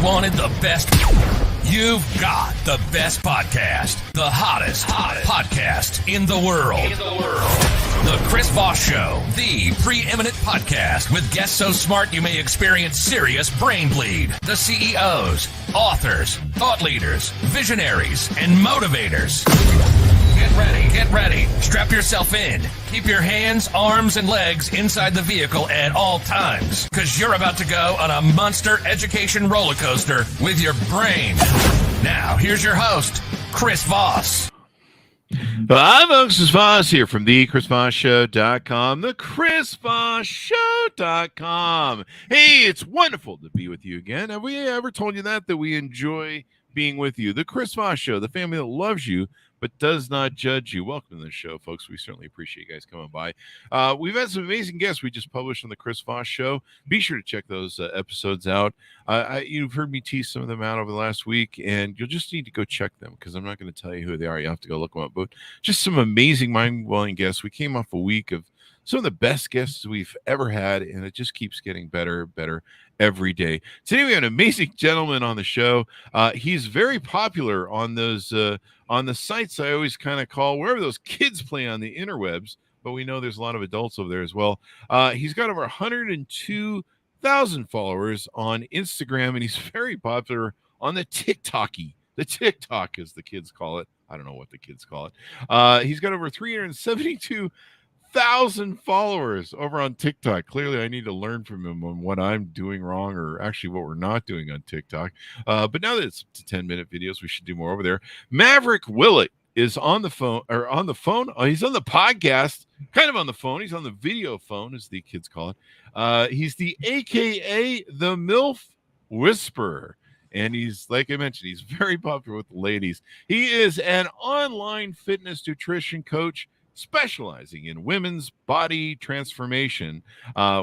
wanted the best? You've got the best podcast, the hottest podcast in the world. The Chris Voss Show, the preeminent podcast with guests so smart you may experience serious brain bleed. The CEOs, authors, thought leaders, visionaries, and motivators. Get ready. Strap yourself in. Keep your hands, arms, and legs inside the vehicle at all times, because you're about to go on a monster education roller coaster with your brain. Now, here's your host, Chris Voss. Hi, folks. Chris Voss here from the ChrisVossShow.com, the ChrisVossShow.com. Hey, it's wonderful to be with you again. Have we ever told you that we enjoy being with you? The Chris Voss Show, the family that loves you but does not judge you. Welcome to the show, folks. We certainly appreciate you guys coming by. We've had some amazing guests we just published on the Chris Voss Show. Be sure to check those episodes out. You've heard me tease some of them out over the last week, and you'll just need to go check them because I'm not going to tell you who they are. You have to go look them up. But just some amazing, mind-blowing guests. We came off a week of some of the best guests we've ever had, and it just keeps getting better every day. Today we have an amazing gentleman on the show. He's very popular on those on the sites I always kind of call wherever those kids play on the interwebs, but we know there's a lot of adults over there as well. He's got over 102,000 followers on Instagram, and he's very popular on the TikTok, as the kids call it. I don't know what the kids call it. He's got over 372,000 followers over on TikTok. Clearly, I need to learn from him on what I'm doing wrong, or actually what we're not doing on TikTok. But now that it's 10-minute videos, we should do more over there. Maverick Willett is on the phone. Oh, he's on the podcast, kind of on the phone. He's on the video phone, as the kids call it. He's the AKA the MILF Whisperer. And he's, like I mentioned, he's very popular with the ladies. He is an online fitness nutrition coach specializing in women's body transformation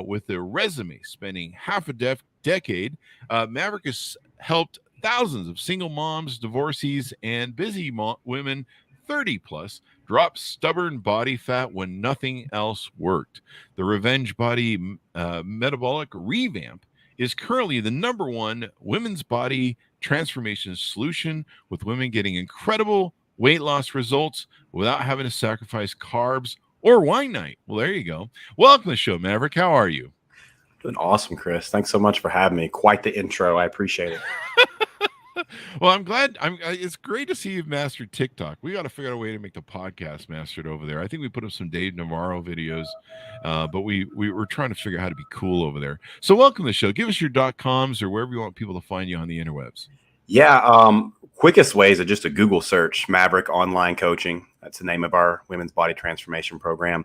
with a resume spanning half a decade. Maverick has helped thousands of single moms, divorcees, and busy women 30 plus drop stubborn body fat when nothing else worked. The Revenge Body Metabolic Revamp is currently the #1 women's body transformation solution, with women getting incredible weight loss results without having to sacrifice carbs or wine night. Well, there you go. Welcome to the show, Maverick. How are you? Doing awesome, Chris. Thanks so much for having me. Quite the intro. I appreciate it. Well, I'm glad. It's great to see you've mastered TikTok. We got to figure out a way to make the podcast mastered over there. I think we put up some Dave Navarro videos, but we were trying to figure out how to be cool over there. So welcome to the show. Give us your .coms or wherever you want people to find you on the interwebs. Yeah. Quickest ways are just a Google search, Maverick Online Coaching. That's the name of our women's body transformation program.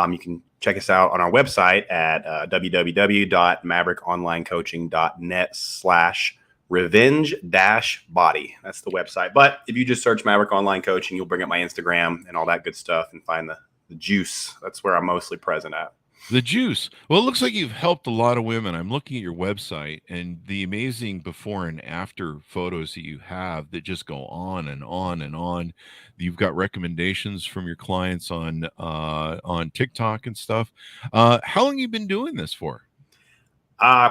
You can check us out on our website at www.maverickonlinecoaching.net/revenge-body. That's the website. But if you just search Maverick Online Coaching, you'll bring up my Instagram and all that good stuff and find the juice. That's where I'm mostly present at. The juice. Well, it looks like you've helped a lot of women. I'm looking at your website and the amazing before and after photos that you have that just go on and on and on. You've got recommendations from your clients on TikTok and stuff. How long have you been doing this for?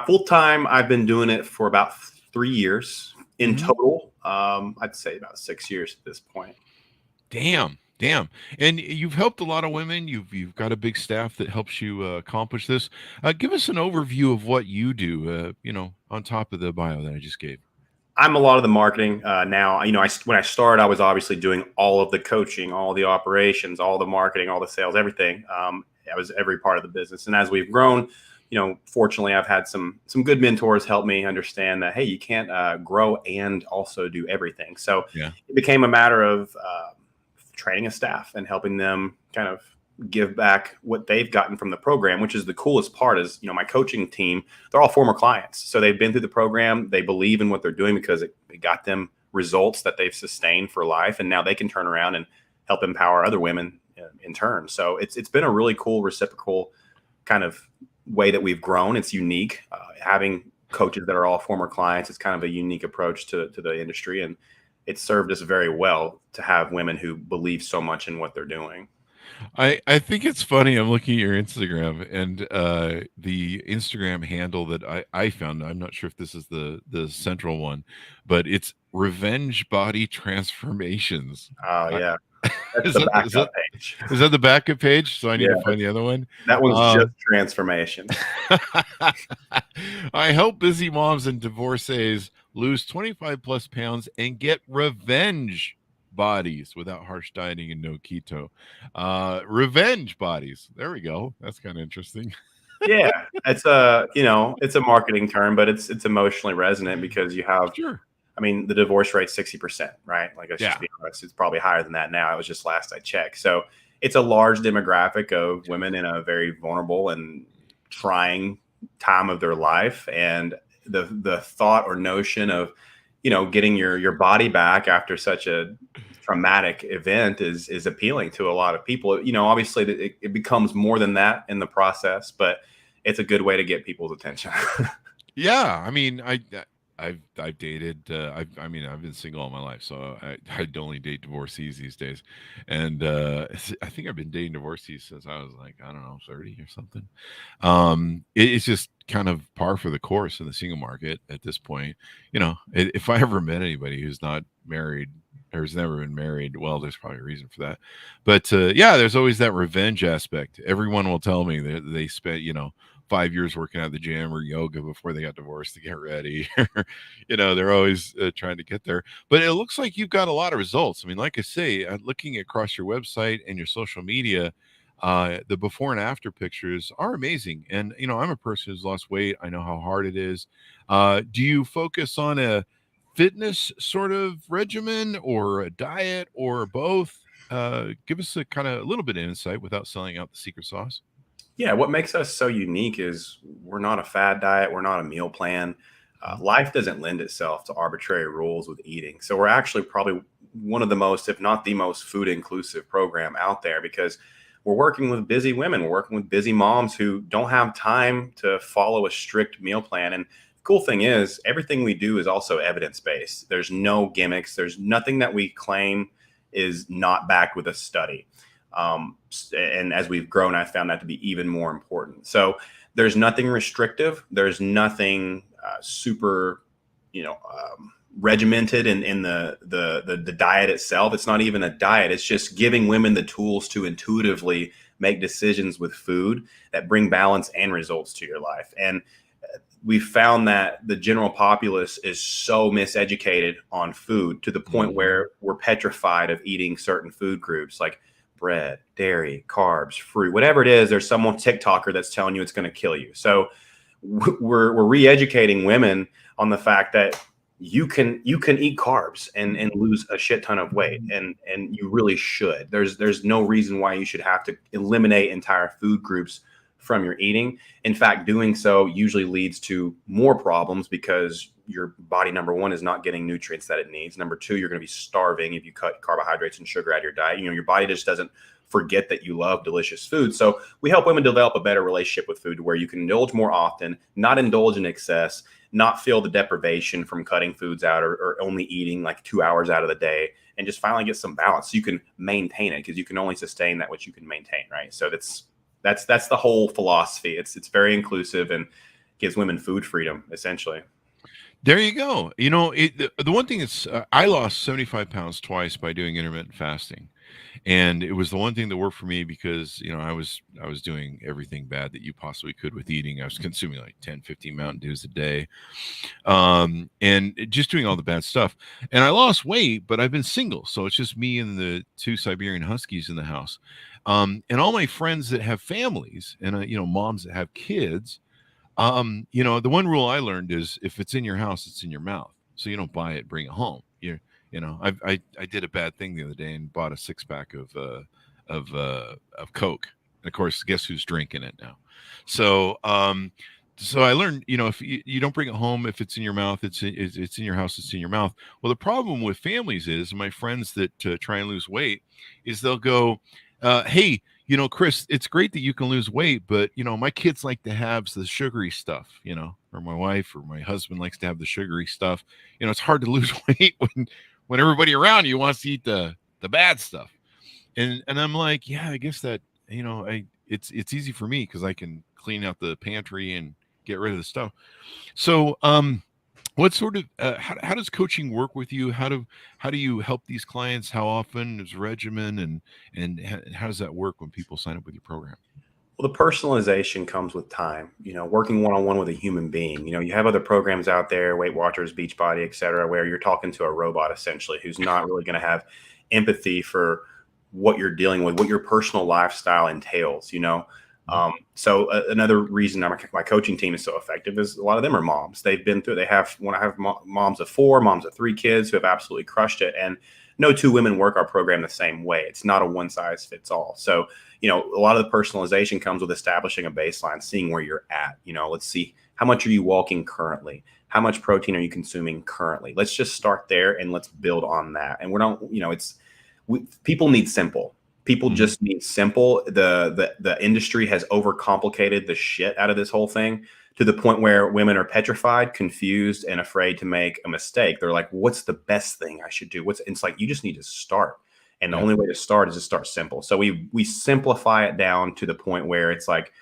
Full time, I've been doing it for about 3 years in total. I'd say about 6 years at this point. Damn. And you've helped a lot of women. You've got a big staff that helps you accomplish this. Give us an overview of what you do, on top of the bio that I just gave. I'm a lot of the marketing now. When I started, I was obviously doing all of the coaching, all the operations, all the marketing, all the sales, everything. I was every part of the business. And as we've grown, fortunately, I've had some good mentors help me understand that, hey, you can't grow and also do everything. So It became a matter of training a staff and helping them kind of give back what they've gotten from the program, which is the coolest part is, my coaching team, they're all former clients. So they've been through the program. They believe in what they're doing because it got them results that they've sustained for life. And now they can turn around and help empower other women in turn. So it's been a really cool reciprocal kind of way that we've grown. It's unique. Having coaches that are all former clients, it's kind of a unique approach to the industry. And it's served us very well to have women who believe so much in what they're doing. I think it's funny. I'm looking at your Instagram and the Instagram handle that I found. I'm not sure if this is the central one, but it's Revenge Body Transformations. Oh I, yeah, that's is the that backup page. is that the backup page? So I need Yeah, to find the other one. that one's just transformation. I help busy moms and divorcees lose 25 plus pounds and get revenge bodies without harsh dieting and no keto. Revenge bodies. There we go. That's kind of interesting. Yeah, it's a marketing term, but it's emotionally resonant because you have, Sure. I mean, the divorce rate's 60%, right? Like, let's Yeah. just be honest, it's probably higher than that now. It was just last I checked. So it's a large demographic of women in a very vulnerable and trying time of their life, and the thought or notion of getting your body back after such a traumatic event is appealing to a lot of people. Obviously it becomes more than that in the process, but it's a good way to get people's attention. Yeah. I mean, I've dated. I mean, I've been single all my life, so I only date divorcees these days, and I think I've been dating divorcees since I was like, I don't know, 30 or something. It's just kind of par for the course in the single market at this point. If I ever met anybody who's not married or has never been married, well, there's probably a reason for that. But yeah, there's always that revenge aspect. Everyone will tell me that they spent 5 years working at the gym or yoga before they got divorced to get ready. They're always trying to get there. But it looks like you've got a lot of results. I mean, like I say, looking across your website and your social media, the before and after pictures are amazing. And, I'm a person who's lost weight. I know how hard it is. Do you focus on a fitness sort of regimen or a diet or both? Give us a little bit of insight without selling out the secret sauce. Yeah, what makes us so unique is we're not a fad diet. We're not a meal plan. Life doesn't lend itself to arbitrary rules with eating. So we're actually probably one of the most, if not the most, food inclusive program out there, because we're working with busy women. We're working with busy moms who don't have time to follow a strict meal plan. And the cool thing is everything we do is also evidence-based. There's no gimmicks. There's nothing that we claim is not backed with a study. And as we've grown, I found that to be even more important. So there's nothing restrictive. There's nothing super, regimented in the diet itself. It's not even a diet. It's just giving women the tools to intuitively make decisions with food that bring balance and results to your life. And we found that the general populace is so miseducated on food to the point where we're petrified of eating certain food groups like bread, dairy, carbs, fruit, whatever it is. There's someone TikToker that's telling you it's going to kill you. So we're re-educating women on the fact that you can eat carbs and lose a shit ton of weight, and you really should. There's no reason why you should have to eliminate entire food groups from your eating. In fact, doing so usually leads to more problems because your body, number one, is not getting nutrients that it needs. Number two, you're going to be starving if you cut carbohydrates and sugar out of your diet. Your body just doesn't forget that you love delicious food. So we help women develop a better relationship with food where you can indulge more often, not indulge in excess, not feel the deprivation from cutting foods out or only eating like 2 hours out of the day, and just finally get some balance so you can maintain it, because you can only sustain that which you can maintain, right? So that's the whole philosophy. It's very inclusive and gives women food freedom, essentially. There you go. The one thing is I lost 75 pounds twice by doing intermittent fasting. And it was the one thing that worked for me because, I was doing everything bad that you possibly could with eating. I was consuming like 10, 15 Mountain Dews a day, and just doing all the bad stuff. And I lost weight, but I've been single. So it's just me and the 2 Siberian Huskies in the house. And all my friends that have families and, moms that have kids, the one rule I learned is if it's in your house, it's in your mouth. So you don't buy it, bring it home. I did a bad thing the other day and bought a 6-pack of Coke. And of course, guess who's drinking it now? So I learned, if you don't bring it home, if it's in your mouth, it's in your house, it's in your mouth. Well, the problem with families is my friends that try and lose weight is they'll go, hey, Chris, it's great that you can lose weight, but my kids like to have the sugary stuff, or my wife or my husband likes to have the sugary stuff. It's hard to lose weight when everybody around you wants to eat the bad stuff. And I'm like, yeah, I guess that, it's easy for me because I can clean out the pantry and get rid of the stuff. So, what sort of how does coaching work with you? How do you help these clients? How often is regimen, and how does that work when people sign up with your program? Well, the personalization comes with time, working one-on-one with a human being. You have other programs out there, Weight Watchers, Beachbody, et cetera, where you're talking to a robot essentially who's not really going to have empathy for what you're dealing with, what your personal lifestyle entails. So another reason my coaching team is so effective is a lot of them are moms. They have moms of 4, moms of 3 kids who have absolutely crushed it. And no 2 women work our program the same way. It's not a one size fits all. So, a lot of the personalization comes with establishing a baseline, seeing where you're at. Let's see, how much are you walking currently? How much protein are you consuming currently? Let's just start there and let's build on that. And people need simple. People just need simple. The industry has overcomplicated the shit out of this whole thing to the point where women are petrified, confused, and afraid to make a mistake. They're like, what's the best thing I should do? It's like, you just need to start. And the only way to start is to start simple. So we simplify it down to the point where it's like,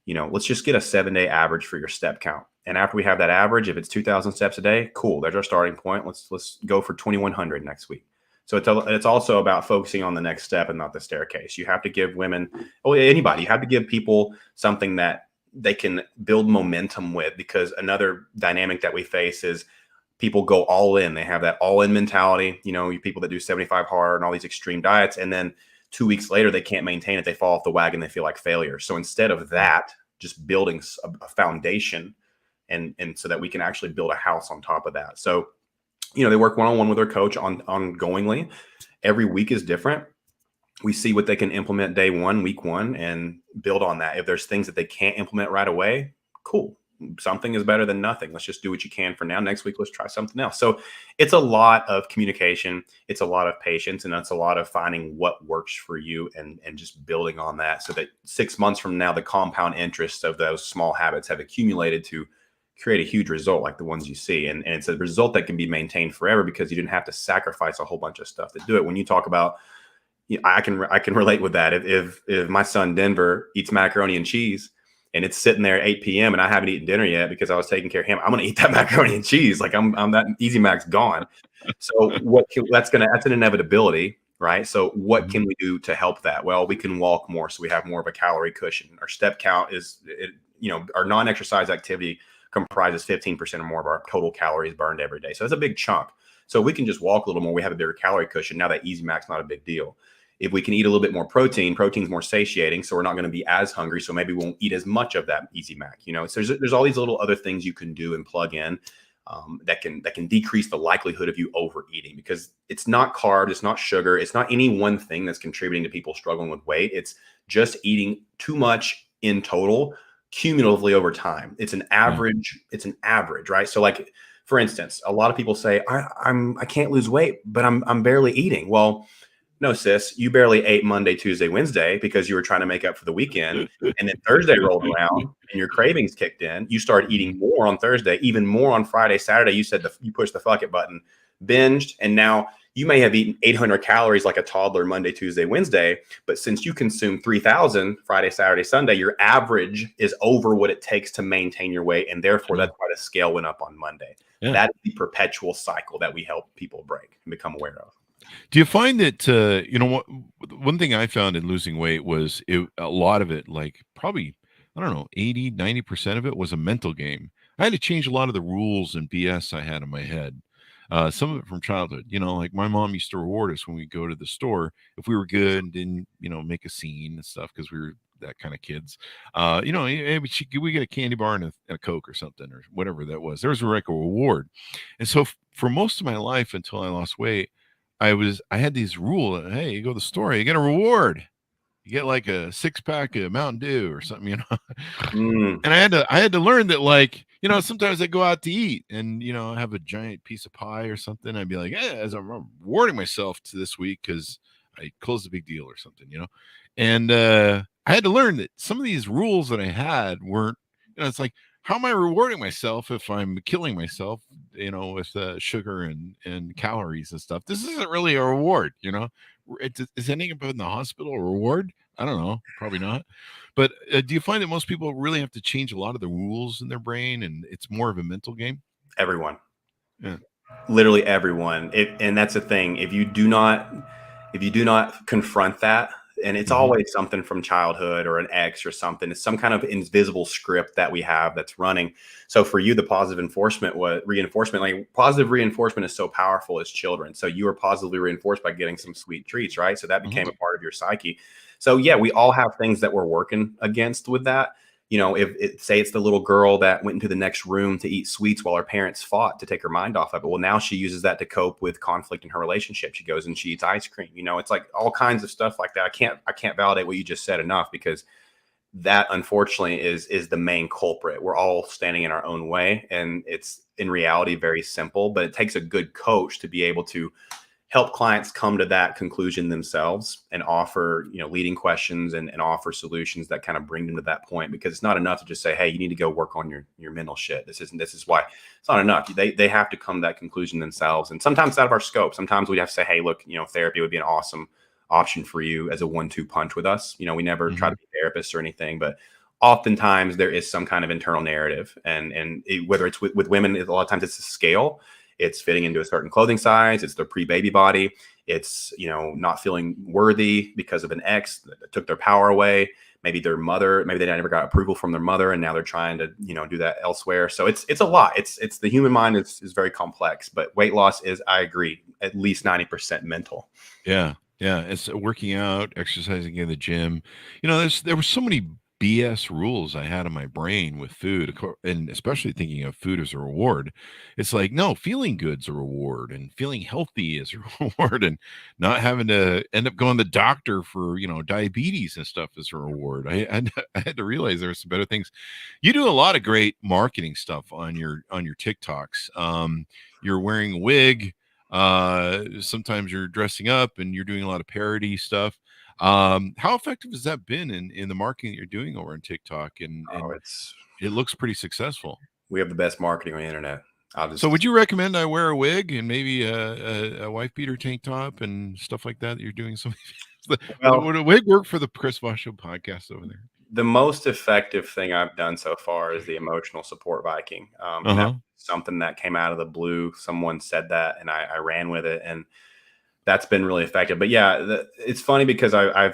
let's just get a 7-day average for your step count. And after we have that average, if it's 2,000 steps a day, cool. There's our starting point. Let's go for 2,100 next week. So it's also about focusing on the next step and not the staircase. You have to give women, anybody, you have to give people something that they can build momentum with, because another dynamic that we face is people go all in. They have that all in mentality, people that do 75 hard and all these extreme diets. And then 2 weeks later, they can't maintain it. They fall off the wagon. They feel like failure. So instead of that, just building a foundation and so that we can actually build a house on top of that. So, they work one-on-one with their coach ongoingly. Every week is different. We see what they can implement day 1, week 1, and build on that. If there's things that they can't implement right away, cool. Something is better than nothing. Let's just do what you can for now. Next week, let's try something else. So it's a lot of communication. It's a lot of patience, and it's a lot of finding what works for you and just building on that so that 6 months from now, the compound interest of those small habits have accumulated to create a huge result like the ones you see. And it's a result that can be maintained forever because you didn't have to sacrifice a whole bunch of stuff to do it. When you talk about, I can relate with that. If my son Denver eats macaroni and cheese and it's sitting there at 8 p.m. and I haven't eaten dinner yet because I was taking care of him, I'm going to eat that macaroni and cheese. Like I'm that Easy Mac's gone. So that's an inevitability, right? So what can we do to help that? Well, we can walk more, so we have more of a calorie cushion. Our step count our non-exercise activity comprises 15% or more of our total calories burned every day. So that's a big chunk. So we can just walk a little more. We have a bigger calorie cushion. Now that Easy Mac's not a big deal. If we can eat a little bit more protein's more satiating. So we're not going to be as hungry. So maybe we won't eat as much of that Easy Mac. So there's all these little other things you can do and plug in that can decrease the likelihood of you overeating, because it's not carbs, it's not sugar, it's not any one thing that's contributing to people struggling with weight. It's just eating too much in total, cumulatively over time. It's an average. It's an average, right? So like, for instance, a lot of people say, I can't lose weight, but I'm barely eating. Well, no, sis, you barely ate Monday, Tuesday, Wednesday because you were trying to make up for the weekend. And then Thursday rolled around and your cravings kicked in. You started eating more on Thursday, even more on Friday, Saturday. You said you pushed the fuck it button, binged, and now you may have eaten 800 calories like a toddler Monday, Tuesday, Wednesday, but since you consume 3,000 Friday, Saturday, Sunday, your average is over what it takes to maintain your weight, and therefore that's why the scale went up on Monday. Yeah. That is the perpetual cycle that we help people break and become aware of. Do you find that, one thing I found in losing weight was a lot of it, like probably, 80, 90% of it was a mental game. I had to change a lot of the rules and BS I had in my head. Some of it from childhood, like my mom used to reward us when we go to the store if we were good and didn't, make a scene and stuff because we were that kind of kids. We get a candy bar and a Coke or something or whatever that was. There was like a reward. And so for most of my life until I lost weight, I had these rules. Hey, you go to the store, you get a reward. You get like a 6-pack of Mountain Dew or something, And I had to learn that, like, sometimes I go out to eat and, have a giant piece of pie or something. I'd be like, as I'm rewarding myself to this week because I closed a big deal or something, And I had to learn that some of these rules that I had weren't, it's like, how am I rewarding myself if I'm killing myself, with sugar and calories and stuff? This isn't really a reward, is ending up in the hospital a reward? I don't know, probably not. But do you find that most people really have to change a lot of the rules in their brain, and it's more of a mental game? Everyone. Yeah. Literally everyone. And that's the thing. If you do not confront that, and it's always something from childhood or an ex or something, it's some kind of invisible script that we have that's running. So for you, the positive reinforcement, like positive reinforcement is so powerful as children. So you were positively reinforced by getting some sweet treats, right? So that became a part of your psyche. So yeah, we all have things that we're working against with that. You know, say it's the little girl that went into the next room to eat sweets while her parents fought to take her mind off of it. Well, now she uses that to cope with conflict in her relationship. She goes and she eats ice cream. You know, it's like all kinds of stuff like that. I can't validate what you just said enough, because that unfortunately is the main culprit. We're all standing in our own way, and it's in reality very simple, but it takes a good coach to be able to help clients come to that conclusion themselves and offer, leading questions and offer solutions that kind of bring them to that point. Because it's not enough to just say, hey, you need to go work on your mental shit. This is why it's not enough. They have to come to that conclusion themselves. And sometimes it's out of our scope. Sometimes we have to say, hey, look, therapy would be an awesome option for you as a 1-2 punch with us. We never try to be therapists or anything, but oftentimes there is some kind of internal narrative. And whether it's with women, a lot of times it's a scale. It's fitting into a certain clothing size. It's their pre-baby body. It's, not feeling worthy because of an ex that took their power away. Maybe their mother, maybe they never got approval from their mother, and now they're trying to, do that elsewhere. So it's a lot. It's the human mind is very complex, but weight loss is, I agree, at least 90% mental. Yeah. Yeah. It's working out, exercising in the gym. There were so many BS rules I had in my brain with food, and especially thinking of food as a reward. It's like, no, feeling good's a reward, and feeling healthy is a reward, and not having to end up going to the doctor for, diabetes and stuff is a reward. I had to realize there were some better things. You do a lot of great marketing stuff on your TikToks. You're wearing a wig. Sometimes you're dressing up, and you're doing a lot of parody stuff. How effective has that been in the marketing that you're doing over on TikTok? And it looks pretty successful. We have the best marketing on the internet. So would you recommend I wear a wig and maybe a wife beater tank top and stuff like that you're doing? Would a wig work for the Chris Voss Show podcast over there? The most effective thing I've done so far is the emotional support Viking. And that was something that came out of the blue. Someone said that, and I ran with it, and that's been really effective. But yeah, it's funny because I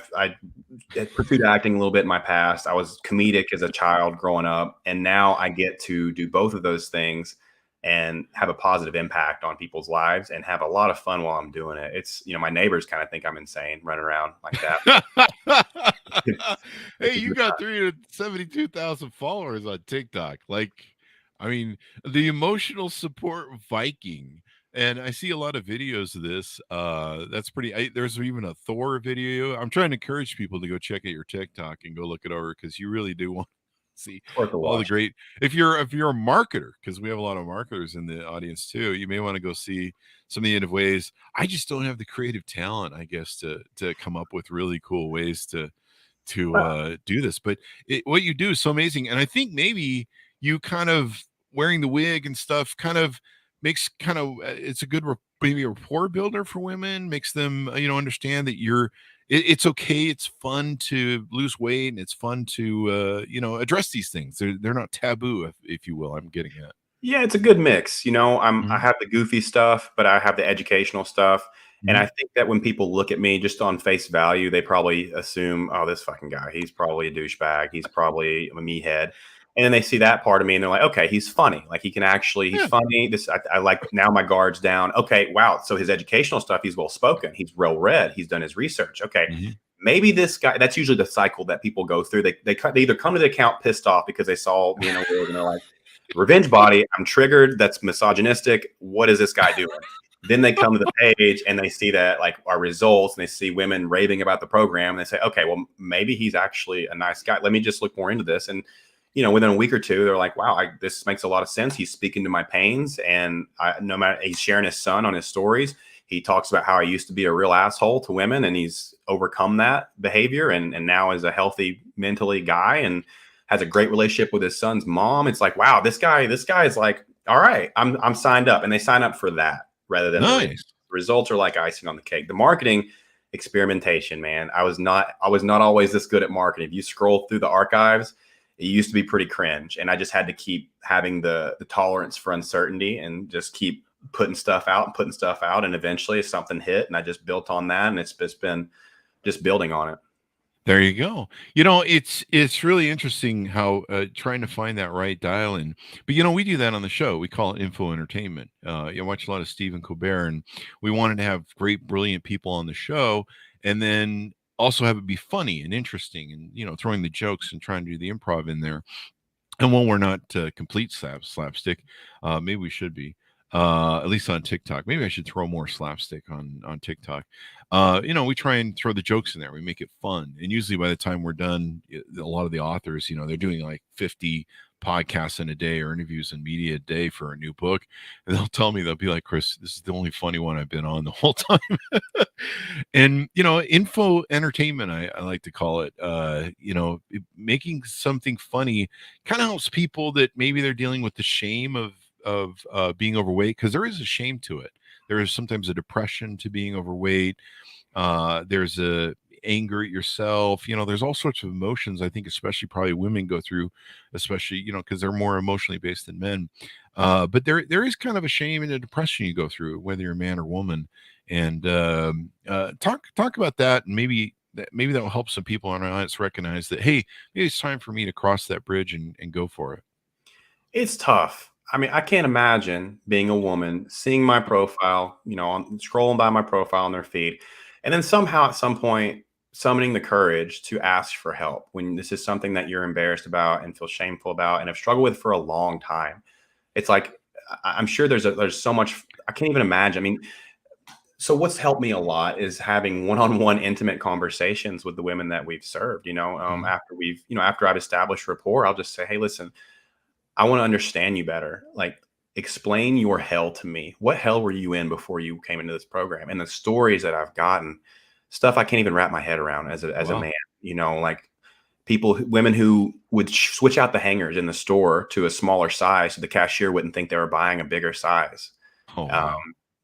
pursued acting a little bit in my past. I was comedic as a child growing up, and now I get to do both of those things and have a positive impact on people's lives and have a lot of fun while I'm doing it. It's, my neighbors kind of think I'm insane running around like that. Hey, you got 372,000 followers on TikTok. Like, I mean, the emotional support Viking. And I see a lot of videos of this. That's pretty. There's even a Thor video. I'm trying to encourage people to go check out your TikTok and go look it over, because you really do want to see all the great. If you're a marketer, because we have a lot of marketers in the audience too, you may want to go see some of the innovative ways. I just don't have the creative talent, I guess, to come up with really cool ways to do this. But what you do is so amazing, and I think maybe you kind of wearing the wig and stuff kind of makes it's a good maybe a rapport builder for women, makes them understand that it's okay, it's fun to lose weight, and it's fun to address these things. They're not taboo, if you will. I'm getting at. Yeah, it's a good mix. I have the goofy stuff, but I have the educational stuff. And I think that when people look at me just on face value, they probably assume, oh, this fucking guy, he's probably a douchebag, he's probably a meathead. And then they see that part of me and they're like, okay, he's funny. Like he's funny. I like, now my guard's down. Okay. Wow. So his educational stuff, he's well-spoken. He's well-read. He's done his research. Okay. Maybe this guy, that's usually the cycle that people go through. They either come to the account pissed off because they saw me in a world and they're like, revenge body, I'm triggered. That's misogynistic. What is this guy doing? Then they come to the page and they see that like our results, and they see women raving about the program. And they say, okay, well, maybe he's actually a nice guy. Let me just look more into this. And within a week or two, they're like, wow, this makes a lot of sense. He's speaking to my pains. And no matter, he's sharing his son on his stories. He talks about how I used to be a real asshole to women, and he's overcome that behavior and now is a healthy mentally guy and has a great relationship with his son's mom. It's like, wow, this guy is like, all right, I'm signed up. And they sign up for that rather than nice. The results are like icing on the cake. The marketing experimentation, man. I was not always this good at marketing. If you scroll through the archives, it used to be pretty cringe. And I just had to keep having the tolerance for uncertainty and just keep putting stuff out. And eventually something hit and I just built on that. And it's just been just building on it. There you go. It's really interesting how trying to find that right dial in. But we do that on the show. We call it info entertainment. You watch a lot of Stephen Colbert, and we wanted to have great, brilliant people on the show, and then also have it be funny and interesting, and throwing the jokes and trying to do the improv in there. And when we're not complete slapstick, maybe we should be. At least on TikTok. Maybe I should throw more slapstick on TikTok. We try and throw the jokes in there. We make it fun. And usually by the time we're done, a lot of the authors, they're doing like 50 podcasts in a day or interviews and media a day for a new book. And they'll be like, Chris, this is the only funny one I've been on the whole time. And, info entertainment, I like to call it, making something funny kind of helps people that maybe they're dealing with the shame of being overweight, because there is a shame to it. There is sometimes a depression to being overweight. There's a anger at yourself. There's all sorts of emotions. I think especially probably women go through, especially because they're more emotionally based than men. But there is kind of a shame and a depression you go through, whether you're a man or woman. And talk about that, and maybe that will help some people on our audience recognize that, hey, maybe it's time for me to cross that bridge and go for it. It's tough. I mean, I can't imagine being a woman, seeing my profile, scrolling by my profile on their feed, and then somehow at some point summoning the courage to ask for help when this is something that you're embarrassed about and feel shameful about and have struggled with for a long time. It's like, I'm sure there's so much, I can't even imagine. I mean, so what's helped me a lot is having one-on-one intimate conversations with the women that we've served, after I've established rapport, I'll just say, hey, listen, I want to understand you better. Like, explain your hell to me. What hell were you in before you came into this program? And the stories that I've gotten, stuff I can't even wrap my head around as a man, like women who would switch out the hangers in the store to a smaller size so the cashier wouldn't think they were buying a bigger size. Oh, wow.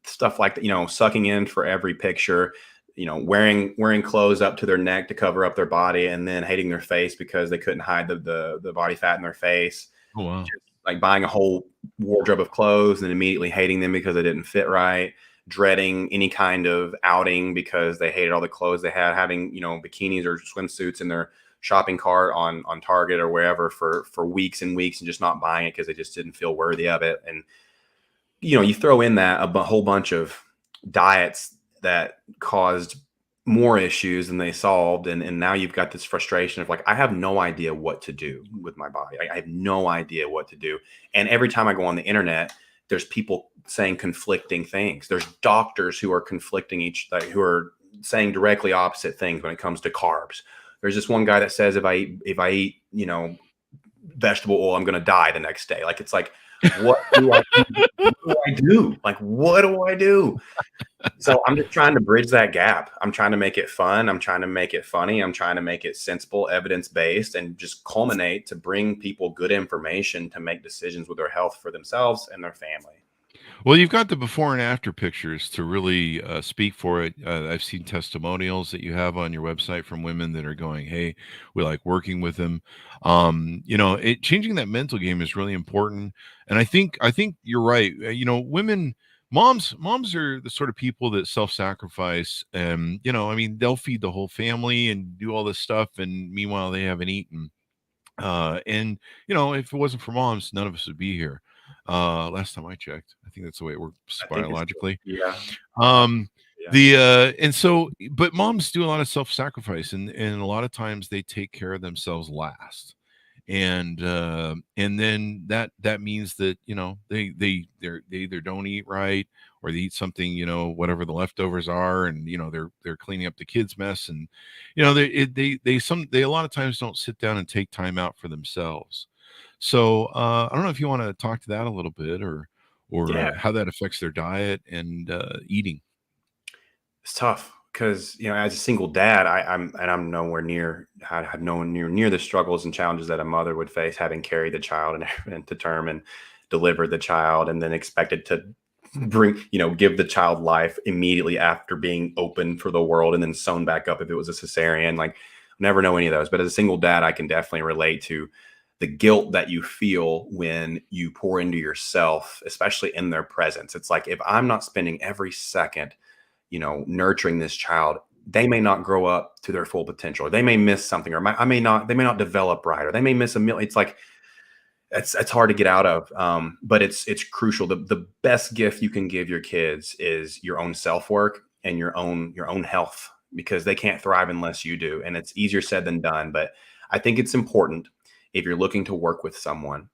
Stuff like that, sucking in for every picture, wearing clothes up to their neck to cover up their body, and then hating their face because they couldn't hide the body fat in their face. Oh, wow. Just like buying a whole wardrobe of clothes and immediately hating them because they didn't fit right, dreading any kind of outing because they hated all the clothes they had, having, bikinis or swimsuits in their shopping cart on Target or wherever for weeks and weeks and just not buying it because they just didn't feel worthy of it. And, you throw in that a whole bunch of diets that caused more issues than they solved. And now you've got this frustration of like, I have no idea what to do with my body. I have no idea what to do. And every time I go on the internet, there's people saying conflicting things. There's doctors who are conflicting who are saying directly opposite things when it comes to carbs. There's this one guy that says, if I eat, vegetable oil, I'm going to die the next day. Like, it's like, what do I do? Like, what do I do? So I'm just trying to bridge that gap. I'm trying to make it fun. I'm trying to make it funny. I'm trying to make it sensible, evidence-based, and just culminate to bring people good information to make decisions with their health for themselves and their family. Well, you've got the before and after pictures to really speak for it. I've seen testimonials that you have on your website from women that are going, hey, we like working with them. Changing that mental game is really important. And I think you're right. Women, moms are the sort of people that self-sacrifice. They'll feed the whole family and do all this stuff. And meanwhile, they haven't eaten. If it wasn't for moms, none of us would be here. Last time I checked, I think that's the way it works biologically. Yeah. But moms do a lot of self-sacrifice, and a lot of times they take care of themselves last. And then that means that, they either don't eat right, or they eat something, whatever the leftovers are, and, they're cleaning up the kids' mess. And, they a lot of times don't sit down and take time out for themselves. So I don't know if you want to talk to that a little bit, or how that affects their diet and eating. It's tough because, as a single dad, I'm nowhere near, had nowhere near the struggles and challenges that a mother would face, having carried the child and to term and delivered the child, and then expected to give the child life immediately after being open for the world and then sewn back up if it was a cesarean. Like, never know any of those. But as a single dad, I can definitely relate to the guilt that you feel when you pour into yourself, especially in their presence. It's like, if I'm not spending every second, nurturing this child, they may not grow up to their full potential. They may miss something, or they may not develop right, or they may miss a meal. It's like, it's hard to get out of. But it's crucial. The best gift you can give your kids is your own self-work and your own health, because they can't thrive unless you do. And it's easier said than done. But I think it's important, if you're looking to work with someone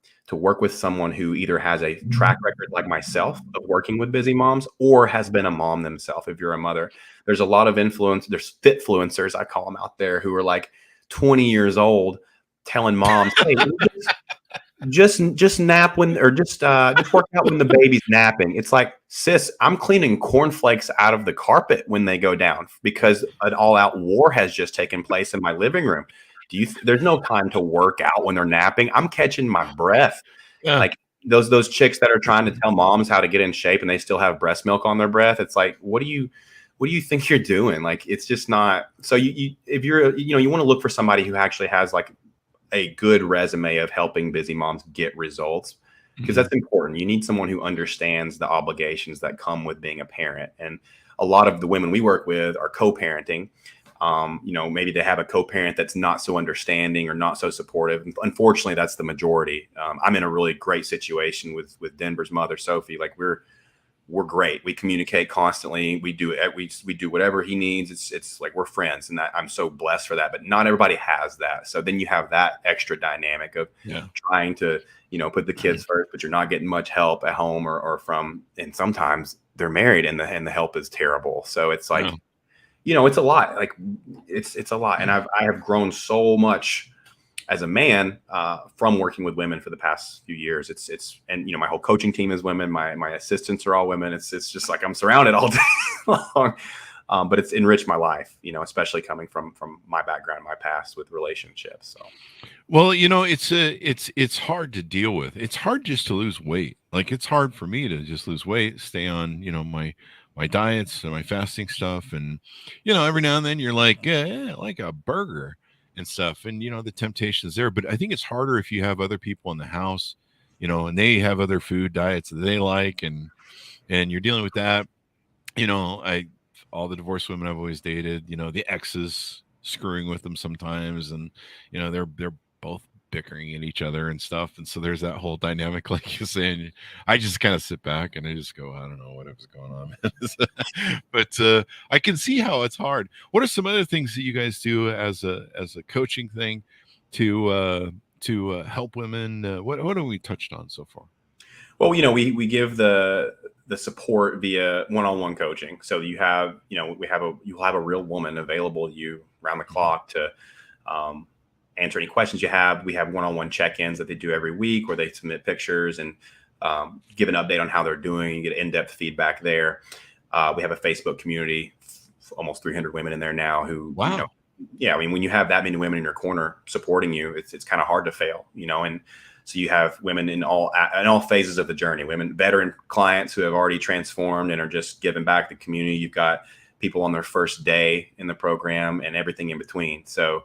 who either has a track record like myself of working with busy moms, or has been a mom themselves. If you're a mother, there's a lot of there's fitfluencers, I call them, out there, who are like 20 years old telling moms, hey, just nap when, or just work out when the baby's napping. It's like, sis, I'm cleaning cornflakes out of the carpet when they go down, because an all-out war has just taken place in my living room. There's no time to work out when they're napping. I'm catching my breath. Yeah. Like those chicks that are trying to tell moms how to get in shape and they still have breast milk on their breath. It's like, what do you think you're doing? Like, it's just not. So if you're, you want to look for somebody who actually has like a good resume of helping busy moms get results, because that's important. You need someone who understands the obligations that come with being a parent. And a lot of the women we work with are co-parenting. Maybe they have a co-parent that's not so understanding or not so supportive. Unfortunately, that's the majority. I'm in a really great situation with Denver's mother, Sophie. Like, we're great. We communicate constantly. We do whatever he needs. It's like we're friends, and I'm so blessed for that. But not everybody has that. So then you have that extra dynamic of trying to, put the kids first, but you're not getting much help at home or from. And sometimes they're married, and the help is terrible. So it's like. It's a lot. Like, it's a lot. And I have grown so much as a man from working with women for the past few years. And my whole coaching team is women. My assistants are all women. It's just like I'm surrounded all day long. But it's enriched my life, especially coming from my background, my past with relationships. So, well, it's hard to deal with. It's hard just to lose weight. Like, it's hard for me to just lose weight, stay on, my diets and my fasting stuff. And, every now and then you're like, like a burger and stuff. And, the temptation is there. But I think it's harder if you have other people in the house, and they have other food diets that they like, and you're dealing with that. All the divorced women I've always dated, the exes screwing with them sometimes. And, they're both bickering at each other and stuff. And so there's that whole dynamic, like you're saying. I just kind of sit back and I just go, I don't know whatever's going on. But I can see how it's hard. What are some other things that you guys do as a coaching thing to help women? What have we touched on so far? Well, we give the support via one-on-one coaching. So you'll have a real woman available to you around the clock to answer any questions you have. We have one-on-one check-ins that they do every week, where they submit pictures and give an update on how they're doing. You get in-depth feedback there. We have a Facebook community, almost 300 women in there now who, wow. When you have that many women in your corner supporting you, it's kind of hard to fail, and so you have women in all phases of the journey, veteran clients who have already transformed and are just giving back to the community. You've got people on their first day in the program and everything in between. So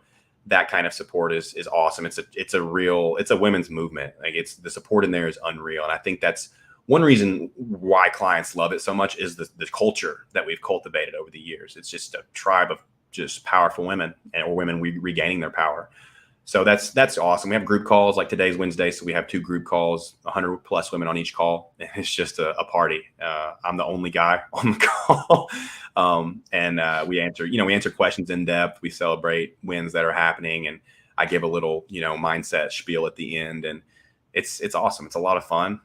that kind of support is awesome. It's a women's movement. Like, the support in there is unreal. And I think that's one reason why clients love it so much, is the culture that we've cultivated over the years. It's just a tribe of just powerful women, or women regaining their power. So that's awesome. We have group calls, like today's Wednesday. So we have 2 group calls, 100 plus women on each call. It's just a party. I'm the only guy on the call. And we answer questions in depth. We celebrate wins that are happening. And I give a little, mindset spiel at the end. And it's awesome. It's a lot of fun.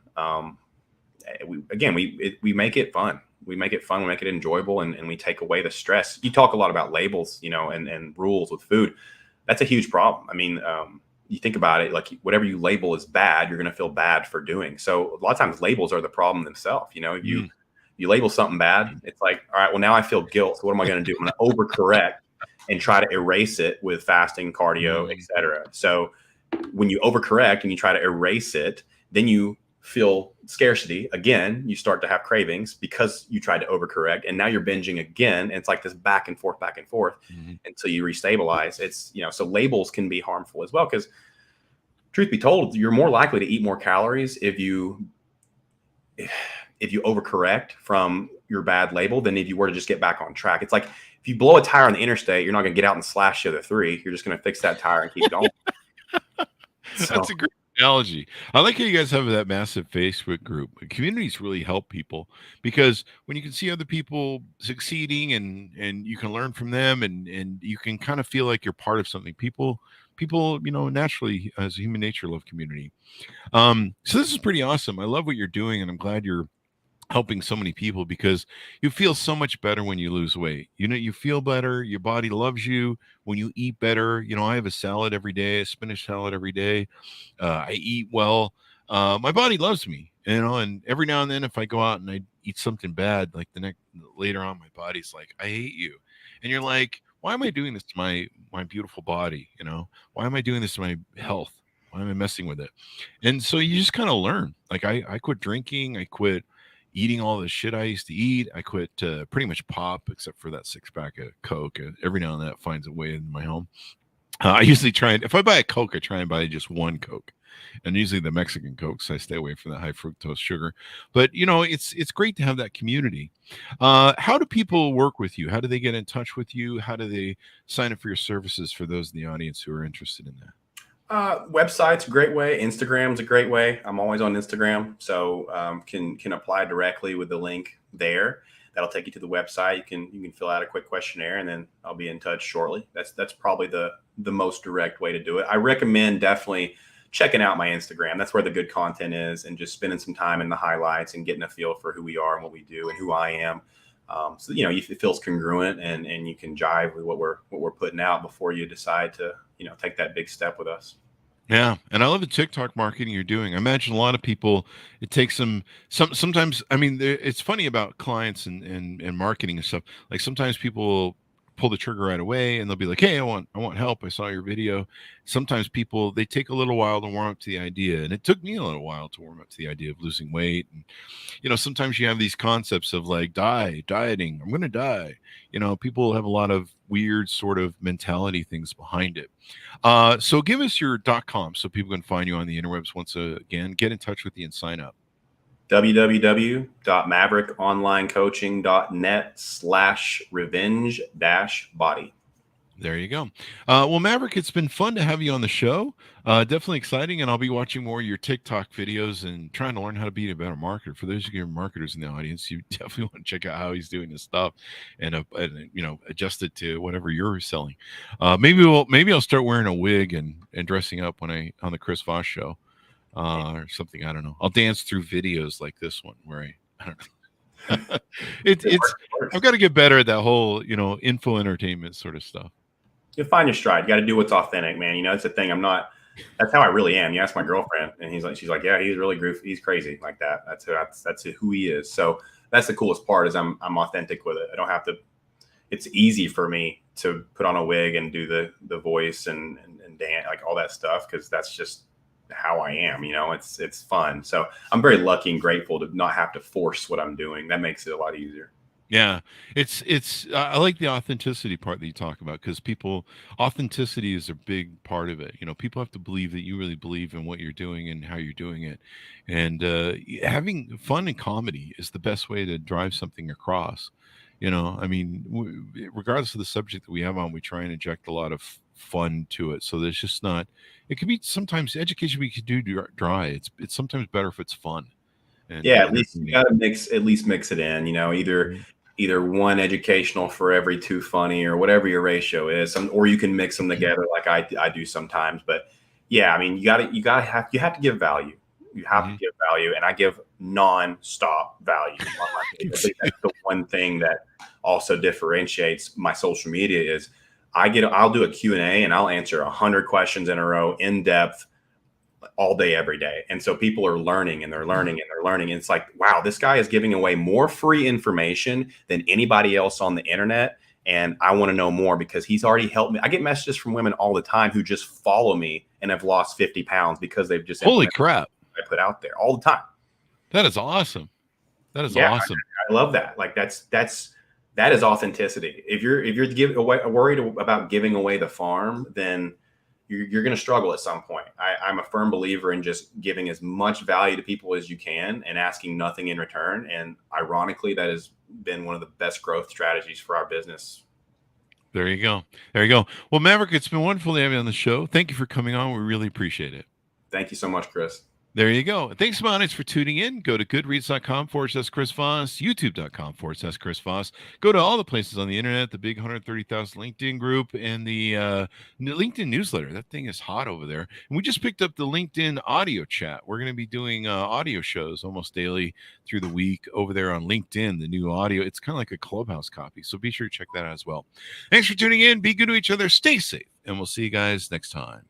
We make it fun. We make it fun. We make it enjoyable. And we take away the stress. You talk a lot about labels, and rules with food. That's a huge problem. I mean, you think about it, like, whatever you label as bad, you're going to feel bad for doing. So a lot of times labels are the problem themselves. You label something bad, it's like, all right, well, now I feel guilt. So what am I going to do? I'm going to overcorrect and try to erase it with fasting, cardio, etc. So when you overcorrect and you try to erase it, then you feel scarcity again, you start to have cravings because you tried to overcorrect, and now you're binging again. And it's like this back and forth until you restabilize. It's, so labels can be harmful as well, because truth be told, you're more likely to eat more calories if you overcorrect from your bad label than if you were to just get back on track. It's like if you blow a tire on the interstate, you're not going to get out and slash the other three. You're just going to fix that tire and keep going. That's a great analogy. I like how you guys have that massive Facebook group. Communities really help people, because when you can see other people succeeding and you can learn from them, and you can kind of feel like you're part of something. People, naturally, as human nature, love community. So this is pretty awesome. I love what you're doing, and I'm glad you're helping so many people, because you feel so much better when you lose weight. You feel better. Your body loves you when you eat better. I have a salad every day, a spinach salad every day. I eat well. My body loves me, and every now and then if I go out and I eat something bad, like later on, my body's like, I hate you. And you're like, why am I doing this to my beautiful body? Why am I doing this to my health? Why am I messing with it? And so you just kind of learn. Like I quit drinking. I quit eating all the shit I used to eat. I quit pretty much pop, except for that 6-pack of Coke. Every now and then it finds a way into my home. I usually if I buy a Coke, I try and buy just one Coke, and usually the Mexican Coke, so I stay away from the high fructose sugar. But it's great to have that community. How do people work with you? How do they get in touch with you? How do they sign up for your services, for those in the audience who are interested in that? Website's a great way. Instagram's a great way. I'm always on Instagram, so can apply directly with the link there. That'll take you to the website. You can fill out a quick questionnaire, and then I'll be in touch shortly. That's probably the most direct way to do it. I recommend definitely checking out my Instagram. That's where the good content is, and just spending some time in the highlights and getting a feel for who we are and what we do and who I am. So it feels congruent, and you can jive with what we're putting out before you decide to take that big step with us. Yeah, and I love the TikTok marketing you're doing. I imagine a lot of people, it takes them sometimes. I mean, it's funny about clients and marketing and stuff. Like sometimes people will pull the trigger right away, and they'll be like, "Hey, I want help. I saw your video." Sometimes people, they take a little while to warm up to the idea, and it took me a little while to warm up to the idea of losing weight. And sometimes you have these concepts of like dieting. I'm going to die. People have a lot of weird sort of mentality things behind it. So give us your .com so people can find you on the interwebs. Once again, get in touch with you and sign up. www.maverickonlincoaching.net/revenge-body. There you go. Well, Maverick, it's been fun to have you on the show. Definitely exciting, and I'll be watching more of your TikTok videos and trying to learn how to be a better marketer. For those of you marketers in the audience, you definitely want to check out how he's doing this stuff and adjust it to whatever you're selling. Maybe I'll start wearing a wig and dressing up on the Chris Voss Show or something. I don't know. I'll dance through videos like this one where I don't know. I've got to get better at that whole info entertainment sort of stuff. You'll find your stride. You got to do what's authentic, man. It's the thing. That's how I really am. You ask my girlfriend, and she's like, yeah, he's really goofy. He's crazy like that. That's who he is. So that's the coolest part, is I'm authentic with it. I don't have to. It's easy for me to put on a wig and do the voice and dance, like all that stuff, because that's just how I am. It's fun. So I'm very lucky and grateful to not have to force what I'm doing. That makes it a lot easier. Yeah, I like the authenticity part that you talk about, because authenticity is a big part of it. People have to believe that you really believe in what you're doing and how you're doing it. And having fun and comedy is the best way to drive something across. I mean, regardless of the subject that we have on, we try and inject a lot of fun to it. So there's just not, it can be sometimes education we could do dry. It's sometimes better if it's fun. And at least you got to mix it in, either one educational for every two funny, or whatever your ratio is, or you can mix them together like I do sometimes. But yeah, I mean, you have to give value. You have to give value, and I give non-stop value. I think that's the one thing that also differentiates my social media is I'll do a Q&A and I'll answer 100 questions in a row, in depth, all day, every day. And so people are learning and they're learning and they're learning. And it's like, wow, this guy is giving away more free information than anybody else on the internet. And I want to know more, because he's already helped me. I get messages from women all the time who just follow me and have lost 50 pounds because they've just. Holy crap. I put out there all the time. That is awesome. That is awesome. I love that. Like that is authenticity. If you're worried about giving away the farm, then you're going to struggle at some point. I'm a firm believer in just giving as much value to people as you can and asking nothing in return. And ironically, that has been one of the best growth strategies for our business. There you go. There you go. Well, Maverick, it's been wonderful to have you on the show. Thank you for coming on. We really appreciate it. Thank you so much, Chris. There you go. Thanks, Monis, for tuning in. Go to goodreads.com/Chris Voss, youtube.com/Chris Voss. Go to all the places on the internet, the big 130,000 LinkedIn group, and the LinkedIn newsletter. That thing is hot over there. And we just picked up the LinkedIn audio chat. We're going to be doing audio shows almost daily through the week over there on LinkedIn, the new audio. It's kind of like a Clubhouse copy. So be sure to check that out as well. Thanks for tuning in. Be good to each other. Stay safe. And we'll see you guys next time.